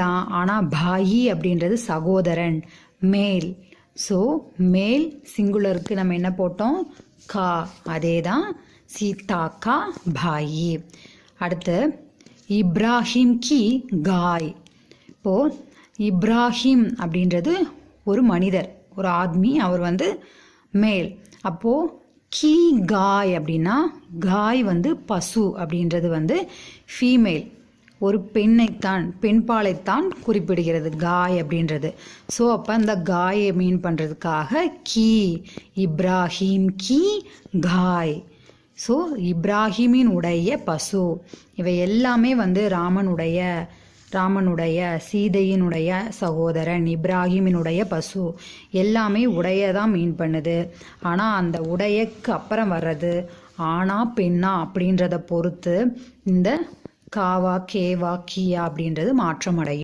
தான். ஆனால் பாயி அப்படின்றது சகோதரன், மேல். ஸோ மேல் சிங்குலருக்கு நம்ம என்ன போட்டோம்? கா. அதே தான் சீதா கா பாயி. அடுத்து இப்ராஹிம் கி காய். இப்போது இப்ராஹிம் அப்படின்றது ஒரு மனிதர், ஒரு ஆத்மி, அவர் மேல். அப்போது கி காய் அப்படின்னா காய் பசு அப்படின்றது ஃபீமேல், ஒரு பெண்ணைத்தான், பெண்பாலைத்தான் குறிப்பிடுகிறது காய் அப்படின்றது. ஸோ அப்போ அந்த காயை மீன் பண்ணுறதுக்காக கி, இப்ராஹிம் கி காய். ஸோ இப்ராஹிமின் உடைய பசு. இவை எல்லாமே ராமனுடைய சீதையினுடைய சகோதரன், இப்ராஹிமினுடைய பசு, எல்லாமே உடையதான் மீன் பண்ணுது. ஆனால் அந்த உடையக்கு அப்புறம் வர்றது ஆனா பெண்ணா அப்படின்றத பொறுத்து இந்த காவா கேவா கியா அப்படின்றது மாற்றம் அடையும்.